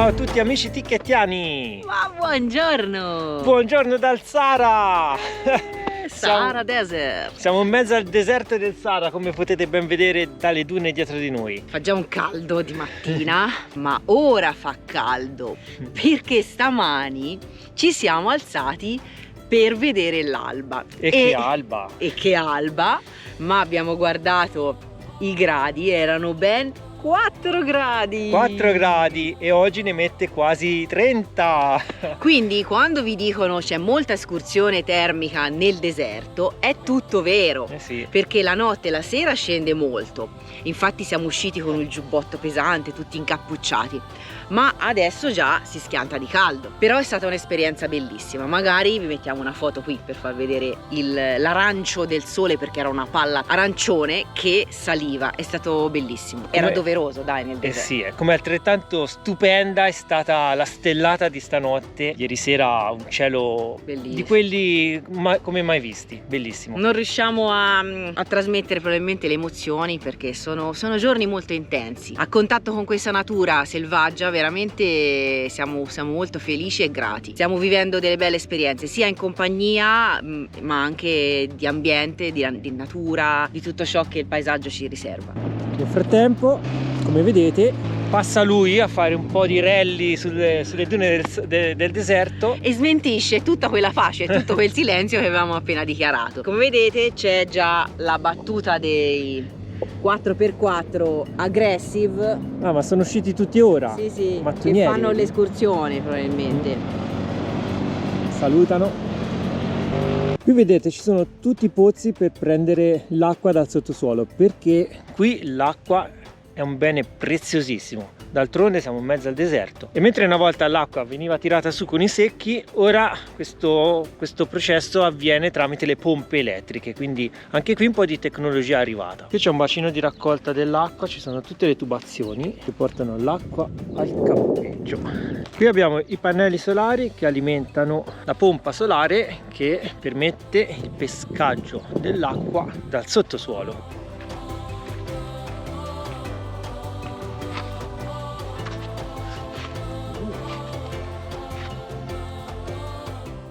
Ciao a tutti amici tichettiani! Ma buongiorno! Buongiorno dal Sahara! Sahara Desert! Siamo in mezzo al deserto del Sahara, come potete ben vedere dalle dune dietro di noi. Fa già un caldo di mattina, ma ora fa caldo perché stamani ci siamo alzati per vedere l'alba. E che alba! E che alba! Ma abbiamo guardato i gradi, erano ben 4 gradi! 4 gradi e oggi ne mette quasi 30! Quindi quando vi dicono c'è molta escursione termica nel deserto è tutto vero, Sì. perché la notte e la sera scende molto. Infatti siamo usciti con il giubbotto pesante, tutti incappucciati, ma adesso già si schianta di caldo. Però è stata un'esperienza bellissima. Magari vi mettiamo una foto qui per far vedere l'arancio del sole, perché era una palla arancione che saliva. È stato bellissimo, era doveroso dai nel deserto. Sì, come altrettanto stupenda è stata la stellata di stanotte. Ieri sera un cielo Bellissimo. di quelli come mai visti, bellissimo. Non riusciamo a trasmettere probabilmente le emozioni perché sono giorni molto intensi. A contatto con questa natura selvaggia veramente siamo molto felici e grati. Stiamo vivendo delle belle esperienze sia in compagnia ma anche di ambiente, di natura, di tutto ciò che il paesaggio ci riserva. Nel frattempo, come vedete, passa lui a fare un po' di rally sulle dune del deserto E smentisce tutta quella pace e tutto quel silenzio che avevamo appena dichiarato. Come vedete c'è già la battuta dei 4x4 aggressive. Ah, ma sono usciti tutti ora? Sì, che mattinieri. fanno l'escursione probabilmente. Salutano. Qui vedete ci sono tutti i pozzi per prendere l'acqua dal sottosuolo, perché qui l'acqua è un bene preziosissimo. D'altronde siamo in mezzo al deserto e mentre una volta l'acqua veniva tirata su con i secchi, ora questo processo avviene tramite le pompe elettriche, quindi anche qui un po' di tecnologia è arrivata. Qui c'è un bacino di raccolta dell'acqua, ci sono tutte le tubazioni che portano l'acqua al campeggio. Qui abbiamo i pannelli solari che alimentano la pompa solare che permette il pescaggio dell'acqua dal sottosuolo.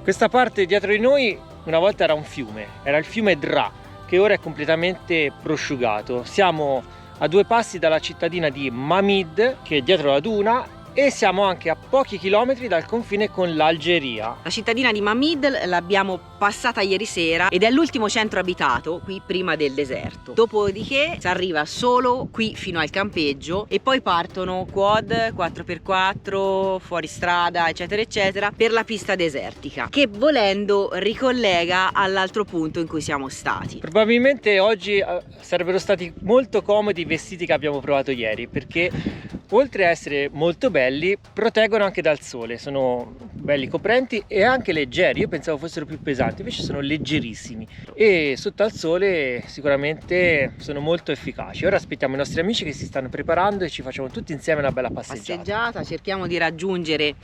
Questa parte dietro di noi una volta era un fiume, era il fiume Dra, che ora è completamente prosciugato. Siamo a 2 passi dalla cittadina di Mamid, che è dietro la duna, e siamo anche a pochi chilometri dal confine con l'Algeria. La cittadina di Mamid l'abbiamo passata ieri sera ed è l'ultimo centro abitato qui prima del deserto. Dopodiché si arriva solo qui fino al campeggio e poi partono quad, 4x4, fuoristrada eccetera eccetera per la pista desertica, che volendo ricollega all'altro punto in cui siamo stati. Probabilmente oggi sarebbero stati molto comodi i vestiti che abbiamo provato ieri, perché oltre a essere molto belli proteggono anche dal sole, sono belli coprenti e anche leggeri. Io pensavo fossero più pesanti, invece sono leggerissimi e sotto al sole sicuramente sono molto efficaci. Ora aspettiamo i nostri amici che si stanno preparando e ci facciamo tutti insieme una bella passeggiata. Cerchiamo di raggiungere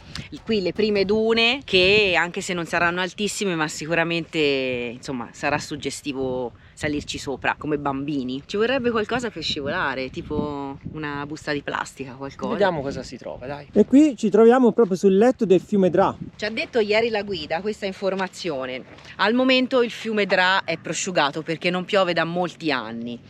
qui le prime dune, che anche se non saranno altissime ma sicuramente insomma sarà suggestivo salirci sopra come bambini. Ci vorrebbe qualcosa per scivolare, tipo una busta di plastica, qualcosa. Vediamo cosa si trova, dai. E qui ci troviamo proprio sul letto del fiume Dra. Ci ha detto ieri la guida questa informazione. Al momento il fiume Dra è prosciugato perché non piove da molti anni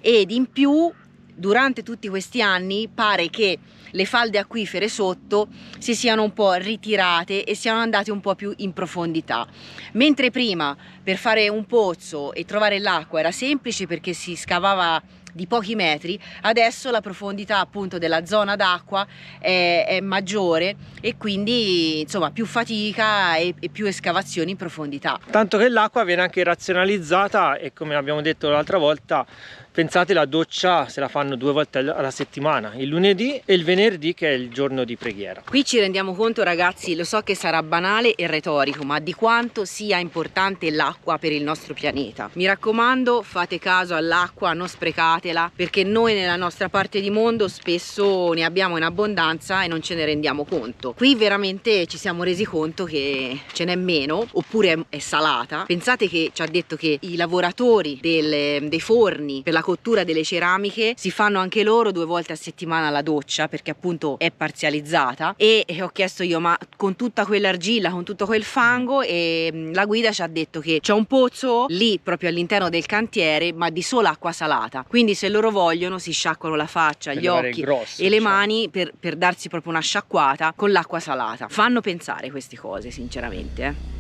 ed in più durante tutti questi anni pare che le falde acquifere sotto si siano un po' ritirate e siano andate un po' più in profondità, mentre prima per fare un pozzo e trovare l'acqua era semplice perché si scavava di pochi metri, adesso la profondità appunto della zona d'acqua è maggiore e quindi insomma più fatica e più escavazioni in profondità. Tanto che l'acqua viene anche razionalizzata e, come abbiamo detto l'altra volta, pensate, la doccia se la fanno 2 volte alla settimana, il lunedì e il venerdì, che è il giorno di preghiera. Qui ci rendiamo conto, ragazzi, lo so che sarà banale e retorico, ma di quanto sia importante l'acqua per il nostro pianeta. Mi raccomando, fate caso all'acqua, non sprecatela, perché noi nella nostra parte di mondo spesso ne abbiamo in abbondanza e non ce ne rendiamo conto. Qui veramente ci siamo resi conto che ce n'è meno, oppure è salata. Pensate che ci ha detto che i lavoratori dei forni per la cottura delle ceramiche si fanno anche loro 2 volte a settimana la doccia, perché appunto è parzializzata, e ho chiesto io, ma con tutta quell'argilla, con tutto quel fango, e la guida ci ha detto che c'è un pozzo lì proprio all'interno del cantiere, ma di sola acqua salata, quindi se loro vogliono si sciacquano la faccia, gli occhi e le mani per darsi proprio una sciacquata con l'acqua salata. Fanno pensare queste cose sinceramente,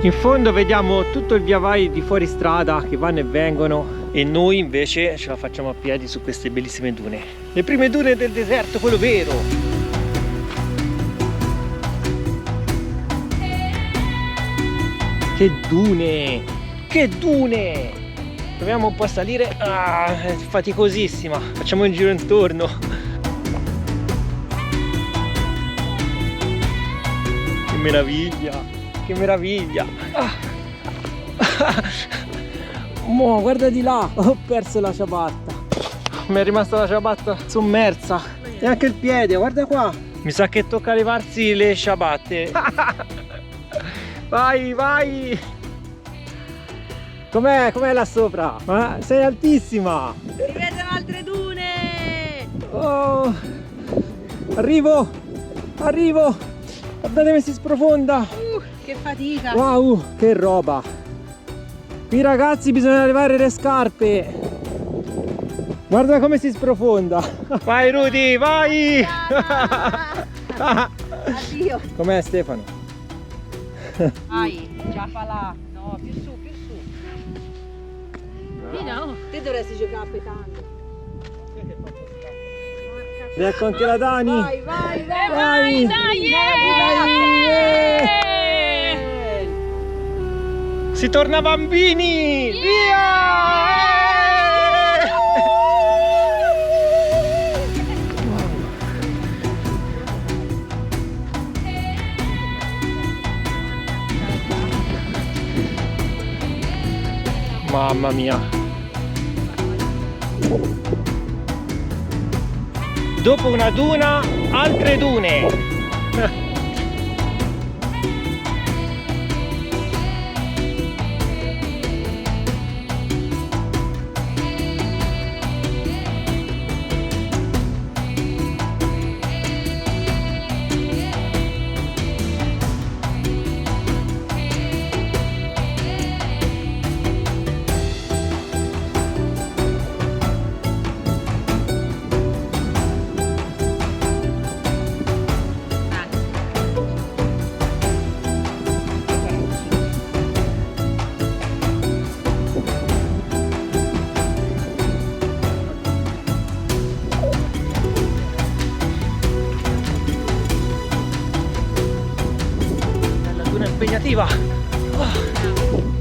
In fondo vediamo tutto il via vai di fuoristrada che vanno e vengono, e noi invece ce la facciamo a piedi su queste bellissime dune. Le prime dune del deserto, quello vero! Che dune! Che dune! Proviamo un po' a salire. Ah, è faticosissima. Facciamo un giro intorno. Che meraviglia! Che meraviglia! Mo, guarda di là! Ho perso la ciabatta. Mi è rimasta la ciabatta sommersa. E anche il piede, guarda qua! Mi sa che tocca levarsi le ciabatte. Vai, vai! Com'è là sopra? Ma sei altissima! si vedono altre dune! Oh! Arrivo! Arrivo! Guardate come si sprofonda! Che fatica! Wow, che roba! Qui ragazzi bisogna levare le scarpe! Guarda come si sprofonda! Vai Rudy, vai! Addio! Com'è Stefano? Vai, già fa là! No, più su, più su! No. Te dovresti giocare a petanca! Ecco anche la Dani! Vai, vai, vai! Vai! Dai! Si torna bambini! Via! Mamma mia! Dopo una duna, altre dune! Impegnativa.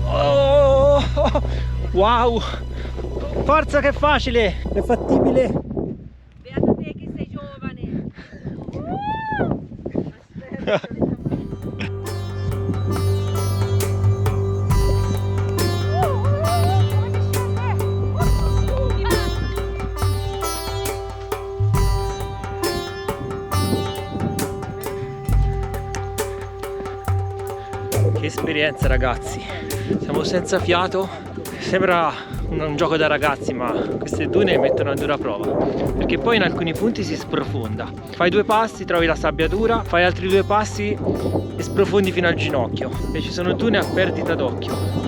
Oh, wow, forza che è facile, è fattibile. Beata te che sei giovane. Che esperienza ragazzi, siamo senza fiato, sembra un gioco da ragazzi, ma queste dune mettono a dura prova, perché poi in alcuni punti si sprofonda, fai 2 passi trovi la sabbia dura, fai altri 2 passi e sprofondi fino al ginocchio, e ci sono dune a perdita d'occhio.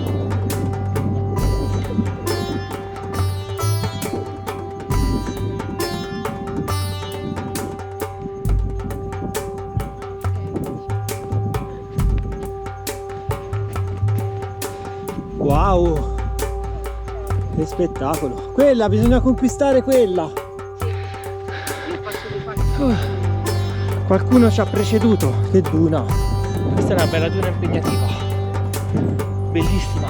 Wow, che spettacolo! Quella, bisogna conquistare quella! Qualcuno ci ha preceduto, che duna! Questa è una bella duna impegnativa, bellissima!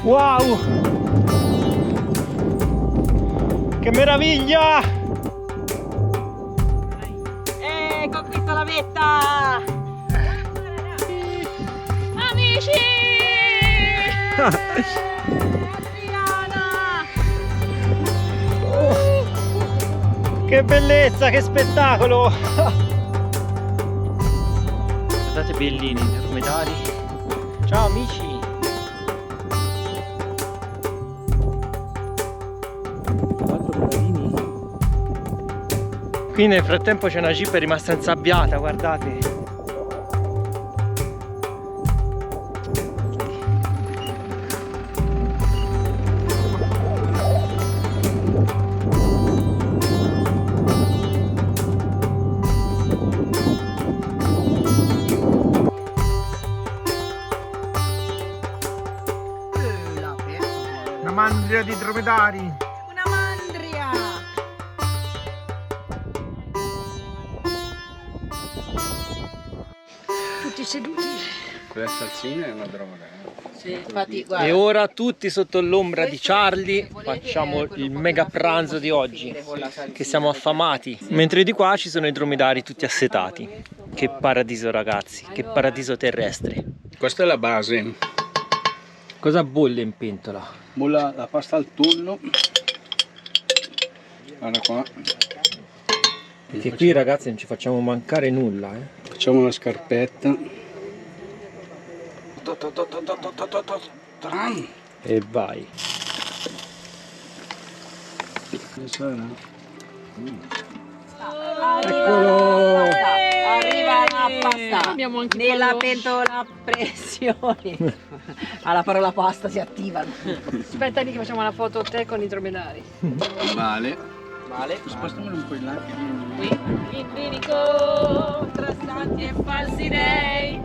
Wow! Che meraviglia! Conquista la vetta! Amici! Adriana! Che bellezza, che spettacolo! Guardate bellini, dromedari. Ciao amici! Qui nel frattempo c'è una jeep rimasta insabbiata, guardate. Una mandria di dromedari. Una mandria! Tutti seduti. Quella salsina è una droga. Sì, infatti, guarda. E ora tutti sotto l'ombra di Charlie facciamo il mega pranzo di oggi, che siamo affamati. Mentre di qua ci sono i dromedari tutti assetati. Che paradiso ragazzi, che paradiso terrestre. Questa è la base. Cosa bolle in pentola? Bolla la pasta al tonno. Guarda qua. Perché qui ragazzi non ci facciamo mancare nulla, Facciamo la scarpetta. E vai. Eccolo! Arriva la pasta Abbiamo anche nella quello. pentola a pressione. Alla parola pasta si attivano. Aspetta lì che facciamo la foto te con i dromedari. Vale. Vale? Spostamelo un po' in là. In clinico tra santi e falsi dei.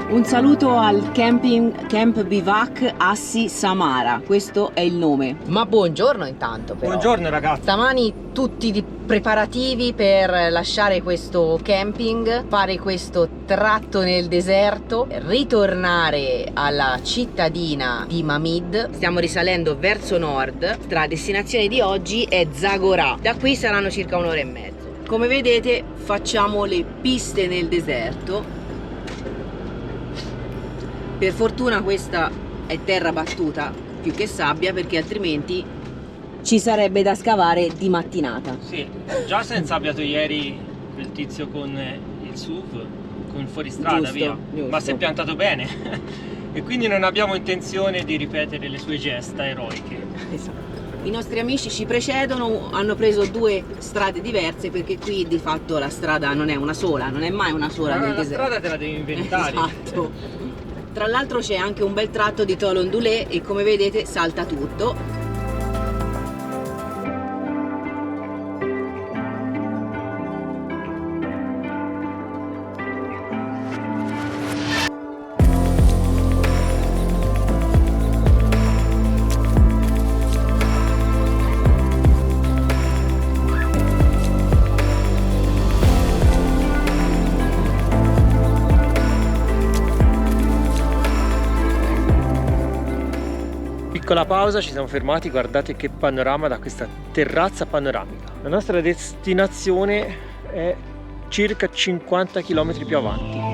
Un saluto al Camp Bivac Assi Samara, questo è il nome. Ma buongiorno intanto però. Buongiorno ragazzi. Stamani tutti i preparativi per lasciare questo camping, fare questo tratto nel deserto, ritornare alla cittadina di Mamid. Stiamo risalendo verso nord, la destinazione di oggi è Zagorà, da qui saranno circa un'ora e mezzo. Come vedete facciamo le piste nel deserto. Per fortuna questa è terra battuta più che sabbia, perché altrimenti ci sarebbe da scavare di mattinata. Sì, già si è insabbiato ieri quel tizio con il SUV, con fuoristrada, Giusto, via. giusto. Ma si è piantato bene. E quindi non abbiamo intenzione di ripetere le sue gesta eroiche. Esatto. I nostri amici ci precedono, hanno preso due strade diverse, perché qui di fatto la strada non è una sola, non è mai una sola nel La deserto. strada te la devi inventare. Esatto. Tra l'altro c'è anche un bel tratto di Tol Ondulé e come vedete salta tutto. Piccola pausa, ci siamo fermati, guardate che panorama da questa terrazza panoramica. La nostra destinazione è circa 50 km più avanti.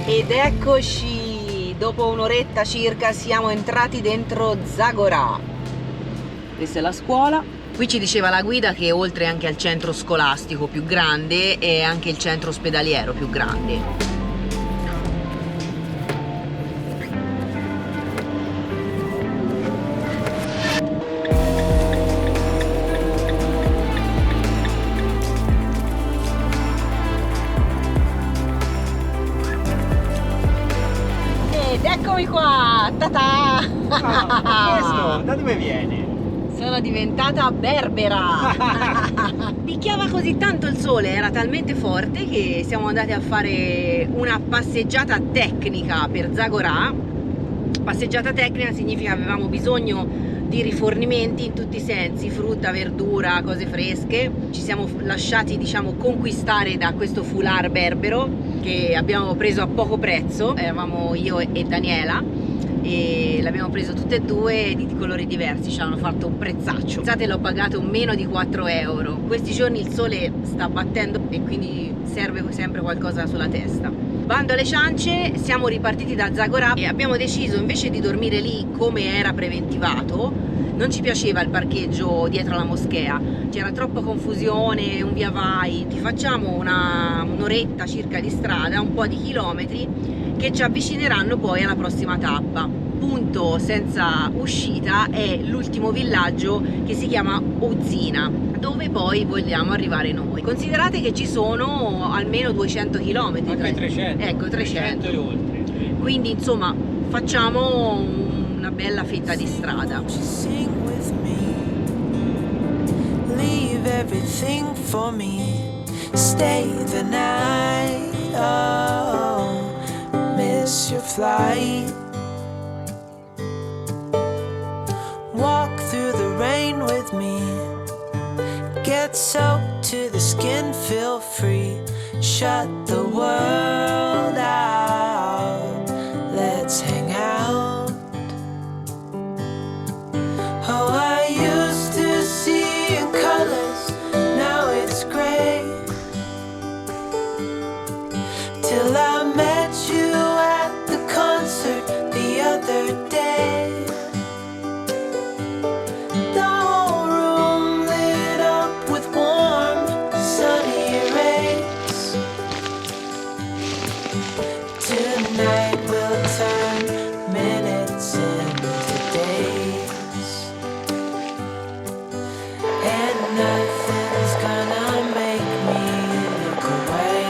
Ed eccoci, dopo un'oretta circa siamo entrati dentro Zagorà. Questa è la scuola. Qui ci diceva la guida che oltre anche al centro scolastico più grande è anche il centro ospedaliero più grande. Ed ecco Eccomi qua! Ta-ta! Questo da dove viene? Sono diventata berbera! Picchiava così tanto il sole, era talmente forte che siamo andati a fare una passeggiata tecnica per Zagorà. Passeggiata tecnica significa che avevamo bisogno di rifornimenti in tutti i sensi, frutta, verdura, cose fresche. Ci siamo lasciati, diciamo, conquistare da questo foulard berbero che abbiamo preso a poco prezzo. Eravamo io e Daniela e l'abbiamo preso tutte e due di colori diversi, ci hanno fatto un prezzaccio. Pensate, l'ho pagato meno di 4 euro. Questi giorni il sole sta battendo e quindi serve sempre qualcosa sulla testa. Bando alle ciance, siamo ripartiti da Zagorà e abbiamo deciso, invece di dormire lì come era preventivato, non ci piaceva il parcheggio dietro la moschea, c'era troppa confusione, un via vai. Ti facciamo un'oretta circa di strada, un po' di chilometri che ci avvicineranno poi alla prossima tappa. Punto senza uscita è l'ultimo villaggio che si chiama Ozina, dove poi vogliamo arrivare noi. Considerate che ci sono almeno 200 km. Anche 300. Ecco, 300. E oltre. Quindi insomma facciamo una bella fetta di strada. Leave everything for me. Stay the night. Oh, miss your flight. Walk through the rain with me. Get soaked to the skin, feel free. Shut the world out. Let's hang out. Oh, I used to see in colors, now it's gray. Till I met you at the concert the other day. The whole room lit up with warm, sunny rays. Tonight we'll turn minutes into days, and nothing's gonna make me look away.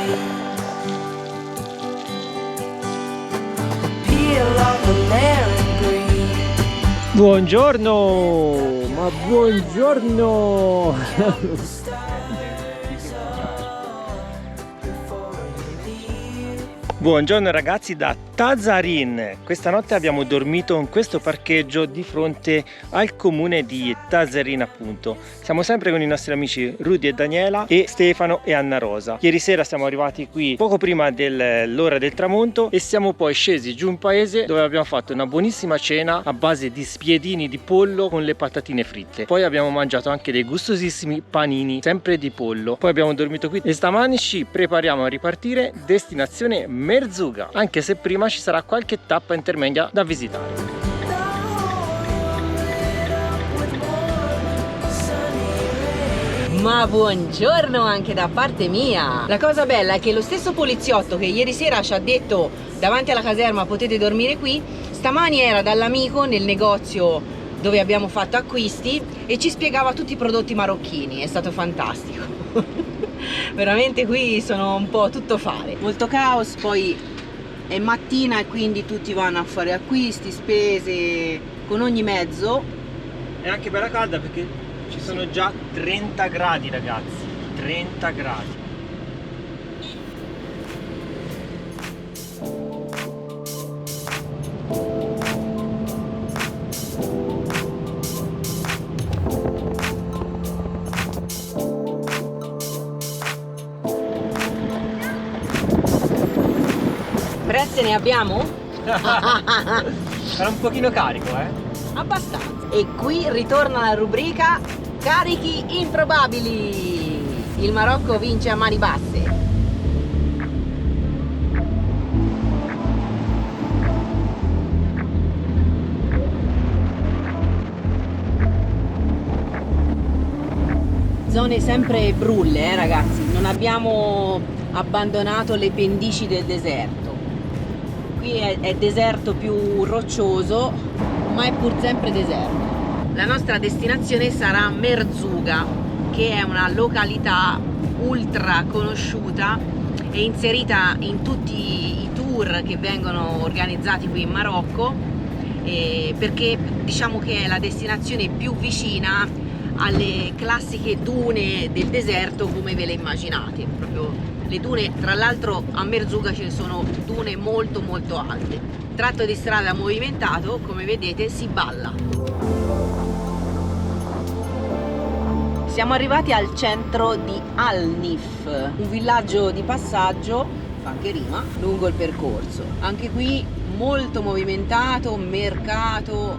Peel off the layer and breathe. Buongiorno, ma buongiorno! Buongiorno ragazzi da Tazarin. Questa notte abbiamo dormito in questo parcheggio di fronte al comune di Tazarin, appunto. Siamo sempre con i nostri amici Rudy e Daniela e Stefano e Anna Rosa. Ieri sera siamo arrivati qui poco prima dell'ora del tramonto e siamo poi scesi giù in paese dove abbiamo fatto una buonissima cena a base di spiedini di pollo con le patatine fritte. Poi abbiamo mangiato anche dei gustosissimi panini sempre di pollo. Poi abbiamo dormito qui e stamani ci prepariamo a ripartire destinazione Merzouga, anche se prima ci sarà qualche tappa intermedia da visitare. Ma buongiorno anche da parte mia! La cosa bella è che lo stesso poliziotto che ieri sera ci ha detto davanti alla caserma potete dormire qui, stamani era dall'amico nel negozio dove abbiamo fatto acquisti e ci spiegava tutti i prodotti marocchini, è stato fantastico. Veramente qui sono un po' tutto fare. Molto caos, poi è mattina e quindi tutti vanno a fare acquisti, spese con ogni mezzo. È anche bella calda perché ci sono già 30 gradi ragazzi, 30 gradi. Prezze ne abbiamo? Era un pochino carico, Abbastanza. E qui ritorna la rubrica Carichi improbabili. Il Marocco vince a mani basse. Zone sempre brulle, ragazzi. Non abbiamo abbandonato le pendici del deserto. Qui è deserto più roccioso, ma è pur sempre deserto. La nostra destinazione sarà Merzouga, che è una località ultra conosciuta e inserita in tutti i tour tour che vengono organizzati qui in Marocco, perché diciamo che è la destinazione più vicina alle classiche dune del deserto come ve le immaginate. Proprio le dune, tra l'altro a Merzouga ci sono dune molto molto alte. Tratto di strada movimentato, come vedete si balla. Siamo arrivati al centro di Al-Nif, un villaggio di passaggio, fa anche rima, lungo il percorso. Anche qui molto movimentato, mercato.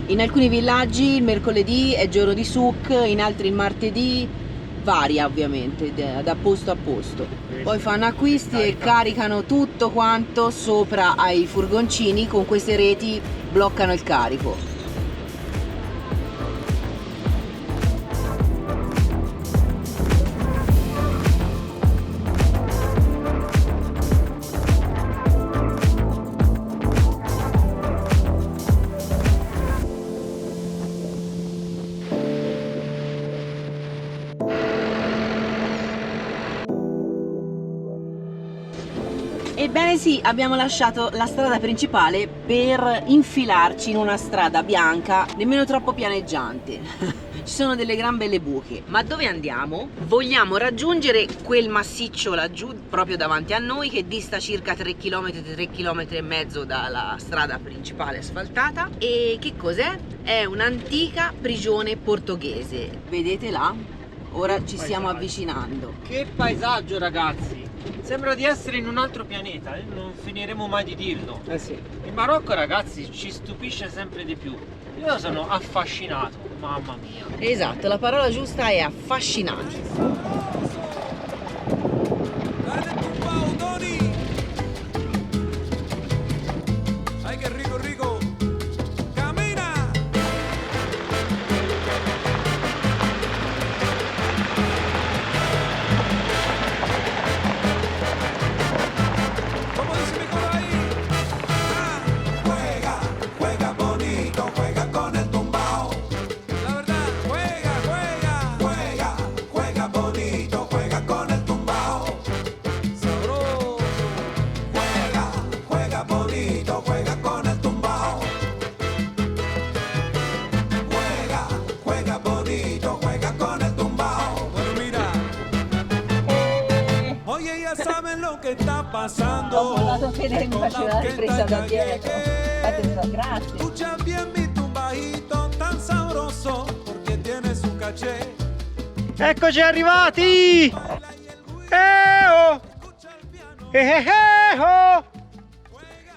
In alcuni villaggi il mercoledì è giorno di souk, in altri il martedì, varia ovviamente da posto a posto. Poi fanno acquisti e caricano tutto quanto sopra ai furgoncini, con queste reti bloccano il carico. Ebbene sì, abbiamo lasciato la strada principale per infilarci in una strada bianca, nemmeno troppo pianeggiante. Ci sono delle gran belle buche. Ma dove andiamo? Vogliamo raggiungere quel massiccio laggiù, proprio davanti a noi, che dista circa 3 km, 3 km e mezzo dalla strada principale asfaltata. E che cos'è? È un'antica prigione portoghese. Vedete là? Ora ci stiamo avvicinando. Che paesaggio, ragazzi! Sembra di essere in un altro pianeta, non finiremo mai di dirlo. Eh sì. Il Marocco, ragazzi, ci stupisce sempre di più. Io sono affascinato, mamma mia. Esatto, la parola giusta è affascinati. Ho mollato Fede che mi faceva la ripresa da dietro. Grazie. Eccoci arrivati! Oh! Oh!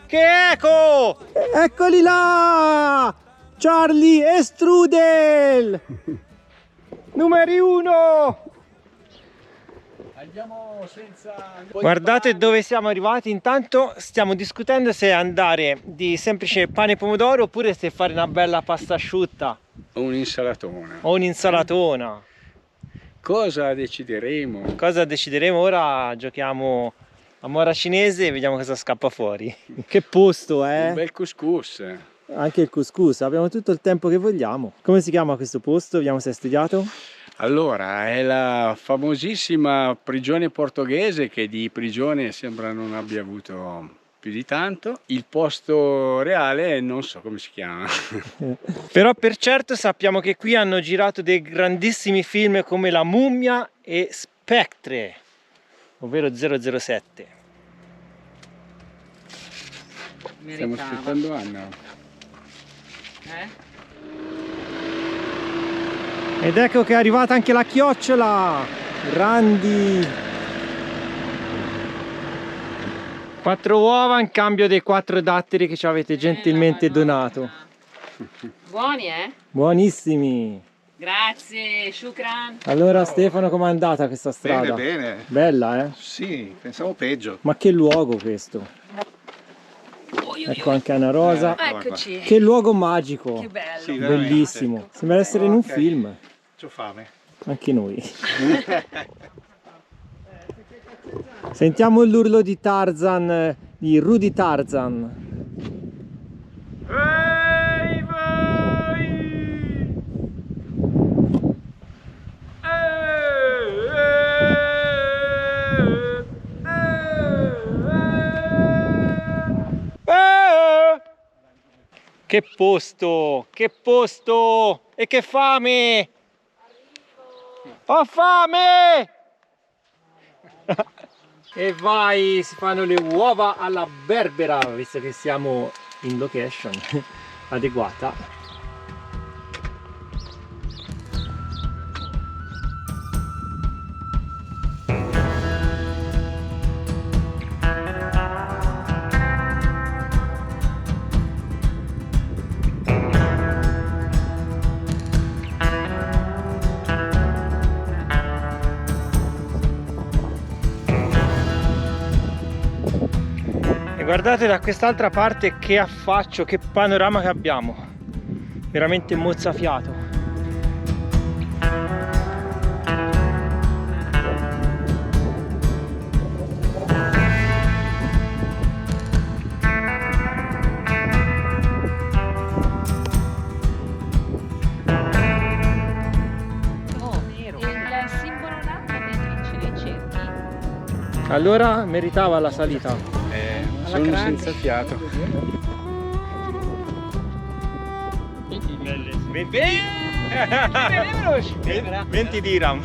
Che eco! Eccoli là! Charlie e Strudel! Numeri 1! Andiamo senza... Guardate dove siamo arrivati. Intanto stiamo discutendo se andare di semplice pane e pomodoro oppure se fare una bella pasta asciutta Un'insalatona. o un'insalatona. Cosa decideremo? Cosa decideremo ora? Giochiamo a mora cinese e vediamo cosa scappa fuori. Che posto, Un bel couscous. Anche il couscous, abbiamo tutto il tempo che vogliamo. Come si chiama questo posto? Vediamo se hai studiato. Allora, è la famosissima prigione portoghese, che di prigione sembra non abbia avuto più di tanto. Il posto reale non so come si chiama. Però per certo sappiamo che qui hanno girato dei grandissimi film come La Mummia e Spectre, ovvero 007. Stiamo aspettando Anna. Ed ecco che è arrivata anche la chiocciola. Grandi. 4 uova in cambio dei 4 datteri che ci avete gentilmente donato. Buoni, eh? Buonissimi. Grazie, shukran. Allora Stefano, com'è andata questa strada? Bene, bene. Bella, eh? Sì, pensavo peggio. Ma che luogo questo? Ecco anche Anna Rosa. Eccoci. Che luogo magico. Che bello. Sì, veramente. Bellissimo. Sembra essere in un Ok. film. C'ho fame. Anche noi. Sentiamo l'urlo di Tarzan, di Rudy Tarzan. Ehi voi! Che posto! Che posto! E che fame! Ho fame! E vai, si fanno le uova alla berbera, visto che siamo in location adeguata. Guardate da quest'altra parte che affaccio, che panorama che abbiamo, veramente mozzafiato. Il simbolo d'acqua dentro i cerchi. Allora meritava la salita. Sono senza fiato. Venti 20 dirham.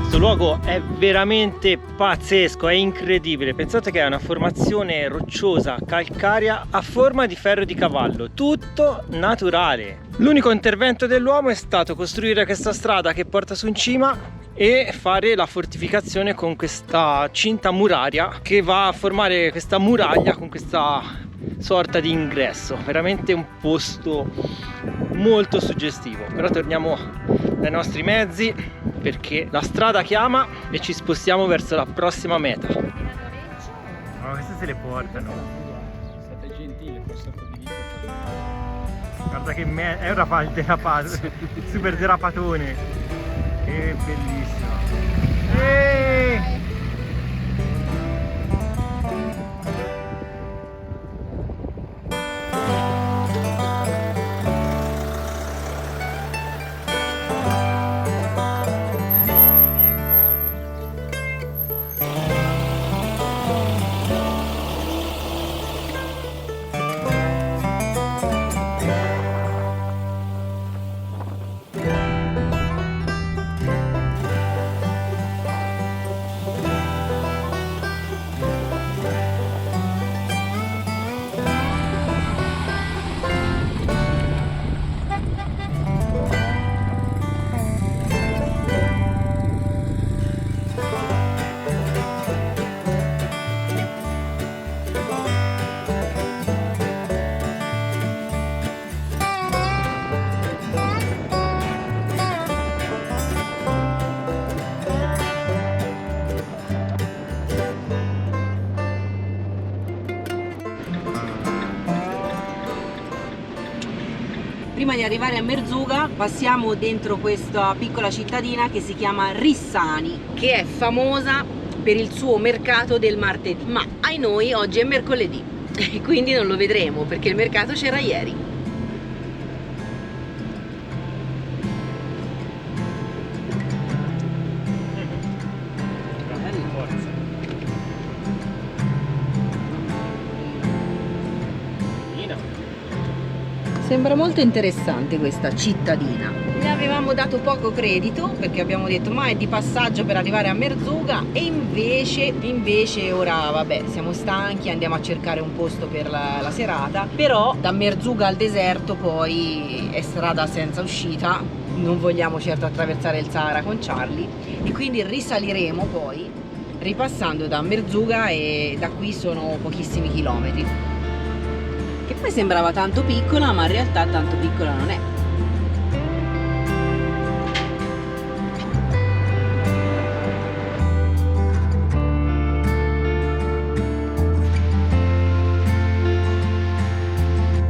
Questo luogo è veramente pazzesco, è incredibile. Pensate che è una formazione rocciosa calcarea a forma di ferro di cavallo, tutto naturale. L'unico intervento dell'uomo è stato costruire questa strada che porta su in cima e fare la fortificazione con questa cinta muraria che va a formare questa muraglia con questa sorta di ingresso. Veramente un posto molto suggestivo. Però torniamo dai nostri mezzi perché la strada chiama e ci spostiamo verso la prossima meta. Ma queste se le portano. State gentili, passato di vita. Guarda che è un derapato, super derapatone. Che bellissimo. Prima di arrivare a Merzouga passiamo dentro questa piccola cittadina che si chiama Rissani, che è famosa per il suo mercato del martedì, ma ai noi oggi è mercoledì e quindi non lo vedremo perché il mercato c'era ieri. Sembra molto interessante questa cittadina. Ne avevamo dato poco credito perché abbiamo detto ma è di passaggio per arrivare a Merzouga e invece ora vabbè siamo stanchi, andiamo a cercare un posto per la serata, però da Merzouga al deserto poi è strada senza uscita, non vogliamo certo attraversare il Sahara con Charlie e quindi risaliremo poi ripassando da Merzouga e da qui sono pochissimi chilometri. Che poi sembrava tanto piccola, ma in realtà tanto piccola non è.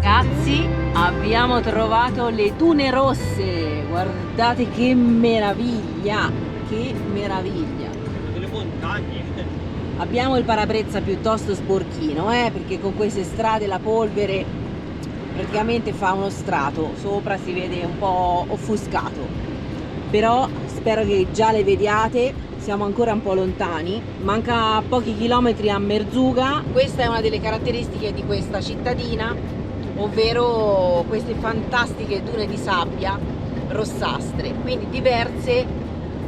Ragazzi, abbiamo trovato le dune rosse. Guardate che meraviglia, che meraviglia. Delle montagne. Abbiamo il parabrezza piuttosto sporchino, perché con queste strade la polvere praticamente fa uno strato, sopra si vede un po' offuscato, però spero che già le vediate, siamo ancora un po' lontani, manca pochi chilometri a Merzouga. Questa è una delle caratteristiche di questa cittadina, ovvero queste fantastiche dune di sabbia rossastre, quindi diverse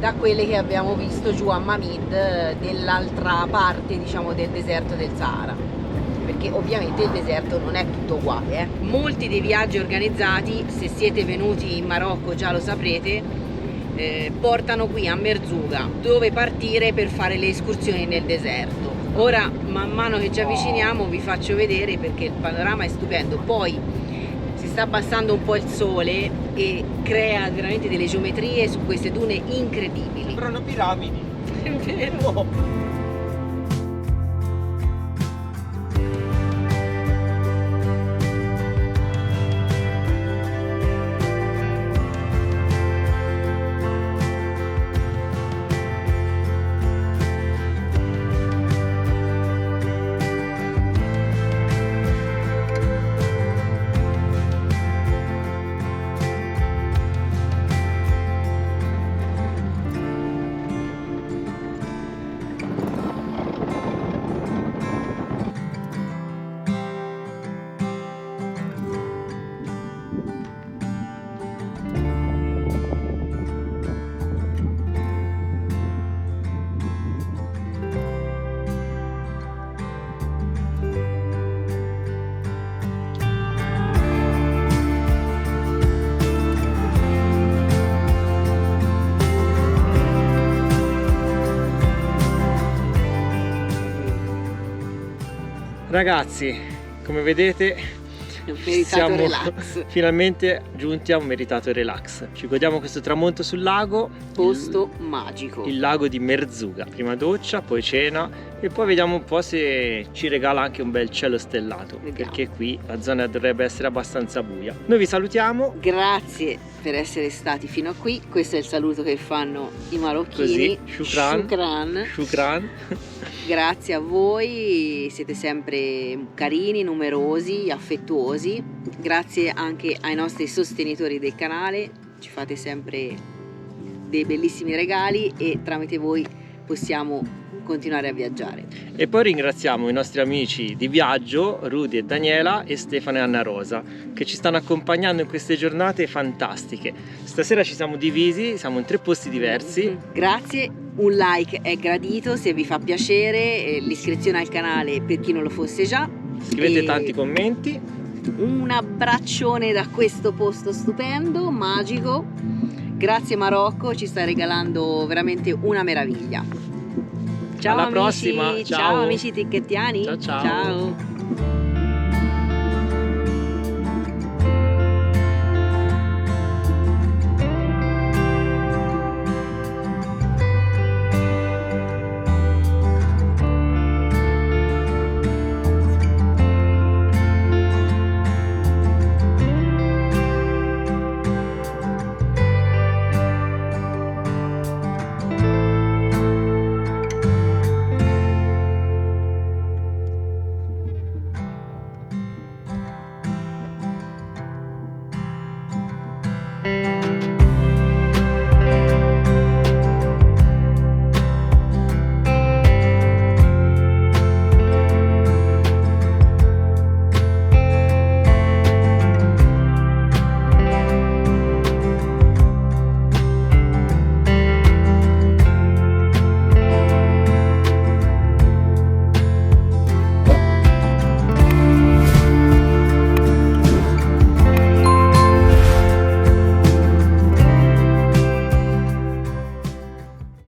da quelle che abbiamo visto giù a Mamid, dell'altra parte, diciamo, del deserto del Sahara, perché ovviamente il deserto non è tutto uguale. Molti dei viaggi organizzati, se siete venuti in Marocco già lo saprete, portano qui a Merzouga, dove partire per fare le escursioni nel deserto. Ora, man mano che ci avviciniamo, vi faccio vedere, perché il panorama è stupendo. Poi si sta abbassando un po' il sole e crea veramente delle geometrie su queste dune incredibili. Sembrano piramidi. È vero. Ragazzi, come vedete siamo relax. finalmente giunti a un meritato relax. Ci godiamo questo tramonto sul lago, Posto magico. il lago di Merzouga. Prima doccia, poi cena e poi vediamo un po' se ci regala anche un bel cielo stellato. Vediamo. Perché qui la zona dovrebbe essere abbastanza buia. Noi vi salutiamo. Grazie per essere stati fino a qui. Questo è il saluto che fanno i marocchini. Così, shukran. Shukran. Grazie a voi, siete sempre carini, numerosi, affettuosi. Grazie anche ai nostri sostenitori del canale, ci fate sempre dei bellissimi regali e tramite voi possiamo continuare a viaggiare. E poi ringraziamo i nostri amici di viaggio, Rudy e Daniela e Stefano e Anna Rosa, che ci stanno accompagnando in queste giornate fantastiche. Stasera ci siamo divisi, siamo in 3 posti diversi. Grazie, un like è gradito se vi fa piacere, l'iscrizione al canale per chi non lo fosse già. Scrivete E tanti commenti. un abbraccione da questo posto stupendo, magico. Grazie Marocco, ci sta regalando veramente una meraviglia. Ciao Alla amici, prossima, ciao. ciao amici tichettiani. Ciao, ciao. Ciao.